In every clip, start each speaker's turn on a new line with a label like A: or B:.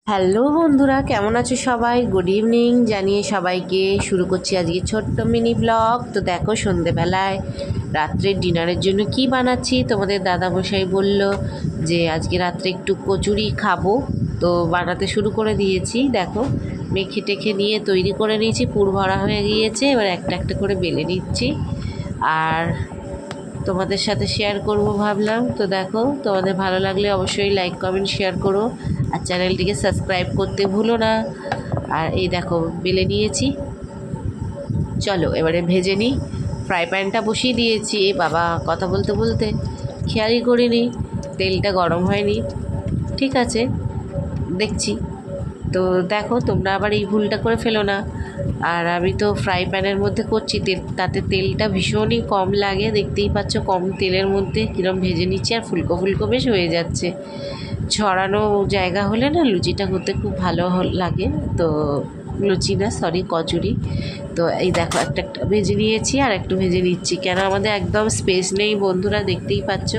A: Hello বন্ধুরা, কেমন আছো সবাই? গুড ইভিনিং জানিয়ে সবাইকে শুরু করছি আজকে ছোট্ট মিনি ব্লগ। তো দেখো সন্ধেবেলায় রাত্রের ডিনারের জন্য কি বানাচ্ছি। তোমাদের দাদামশাই বলল যে আজকে রাত্রে একটু কচুরি খাবো, তো বানাতে শুরু করে দিয়েছি। দেখো মেখে টেখে নিয়ে তৈরি করে নিয়েছি, পুর ভরা হয়ে গিয়েছে। এবার একটা একটা করে বেলে নিচ্ছি আর তোমাদের সাথে শেয়ার করব ভাবলাম। তো দেখো, তোমাদের ভালো লাগলে অবশ্যই লাইক কমেন্ট শেয়ার করো আর চ্যানেলটিকে সাবস্ক্রাইব করতে ভুলো না। আর এই দেখো বেলে নিয়েছি, চলো এবারে ভেজে নিই। ফ্রাই প্যানটা বসিয়ে দিয়েছি। বাবা, কথা বলতে বলতে খেয়ালই করিনি তেলটা গরম হয়নি। ঠিক আছে, দেখছি। তো দেখো তোমরা আবার এই ভুলটা করে ফেলো না। আর আমি তো ফ্রাই প্যানের মধ্যে করছি, তাতে তেলটা ভীষণই কম লাগে। দেখতেই পাচ্ছ কম তেলের মধ্যে কীরকম ভেজে নিচ্ছি, আর ফুলকো ফুলকো বেশ হয়ে যাচ্ছে। ছড়ানো জায়গা হলে না লুচিটা করতে খুব ভালো লাগে। তো লুচি না, সরি, কচুরি। তো এই দেখো একটা একটা ভেজে নিয়েছি আর একটু ভেজে নিচ্ছি, কেন আমাদের একদম স্পেস নেই বন্ধুরা, দেখতেই পাচ্ছ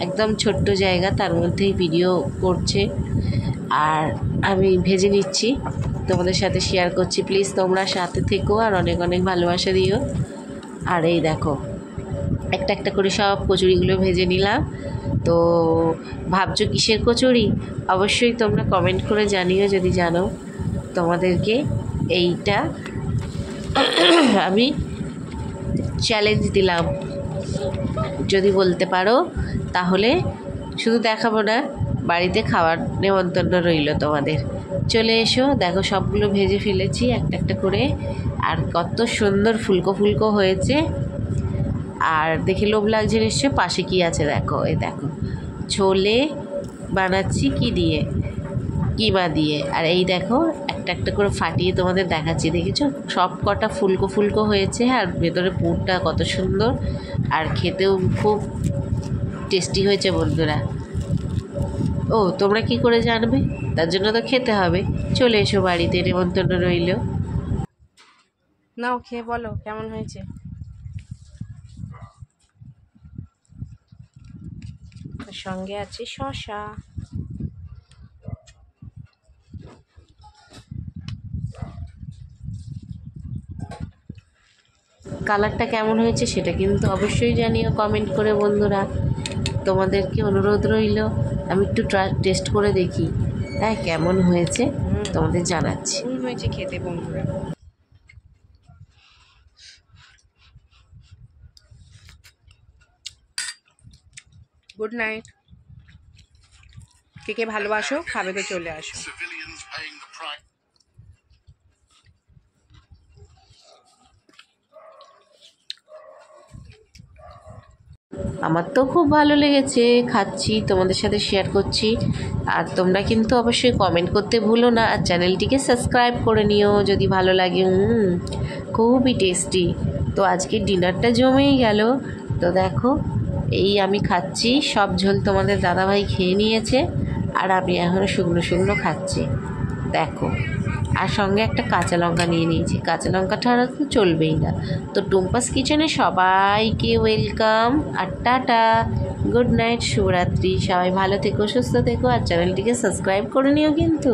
A: একদম ছোট্ট জায়গা, তার মধ্যেই ভিডিও করছে আর আমি ভেজে নিচ্ছি, তোমাদের সাথে শেয়ার করছি। প্লিজ তোমরা সাথে থেকো আর অনেক অনেক ভালোবাসা দিও। আর এই দেখো একটা একটা করে সব কচুরিগুলো ভেজে নিলাম। তো ভাবছো কিসের কচুরি? অবশ্যই তোমরা কমেন্ট করে জানিও যদি জানো। তোমাদেরকে এইটা আমি চ্যালেঞ্জ দিলাম, যদি বলতে পারো তাহলে শুধু দেখাবো না, বাড়িতে খাওয়ার নেমন্তন্ন রইল তোমাদের। চলে এসো, দেখো সবগুলো ভেজে ফেলেছি একটা একটা করে, আর কত সুন্দর ফুলকো ফুলকো হয়েছে। আর দেখে লোভ লাগছে নিশ্চয়। পাশে কি আছে দেখো, এই দেখো ছোলে বানাচ্ছি কি দিয়ে, কিমা দিয়ে। আর এই দেখো একটা একটা করে ফাটিয়ে তোমাদের দেখাচ্ছি, দেখেছো সব কটা ফুলকো ফুলকো হয়েছে, আর ভেতরে পুরটা কত সুন্দর, আর খেতেও খুব টেস্টি হয়েছে বন্ধুরা। ও, তোমরা কি করে জানবে? তার জন্য তো খেতে হবে। চলে এসো, বাড়িতে নেমন্তন্ন রইল।
B: নাও খেয়ে বলো কেমন হয়েছে।
A: সঙ্গে আছে শসা। কালারটা কেমন হয়েছে সেটা কিন্তু অবশ্যই জানিও কমেন্ট করে বন্ধুরা। তোমাদেরকে অনুরোধ রইল, আমি একটু টেস্ট করে দেখি হ্যাঁ কেমন হয়েছে, তোমাদের জানাচ্ছি।
B: হয়েছে খেতে বন্ধুরা। Good night. কে কে ভালোবাসো খাবে তো চলে আসো।
A: আমার তো খুব ভালো লেগেছে, খাচ্ছি তোমাদের সাথে শেয়ার করছি। আর তোমরা কিন্তু অবশ্যই কমেন্ট করতে ভুলো না, আর চ্যানেলটিকে সাবস্ক্রাইব করে নিও যদি ভালো লাগে। খুবই টেস্টি। তো আজকে ডিনারটা জমেই গেল। তো দেখো এই আমি খাচ্ছি, সব ঝোল তোমাদের দাদাভাই খেয়ে নিয়েছে, আর আমি এখনও শুকনো শুকনো খাচ্ছি দেখো। আর সঙ্গে একটা কাঁচা লঙ্কা নিয়ে নিয়েছি, কাঁচা লঙ্কা ছাড়া তো চলবেই না। তো টুম্পাস কিচেনে সবাইকে ওয়েলকাম আর টাটা, গুড নাইট, শুভরাত্রি। সবাই ভালো থেকো, সুস্থ থেকো, আর চ্যানেলটিকে সাবস্ক্রাইব করে নিও কিন্তু।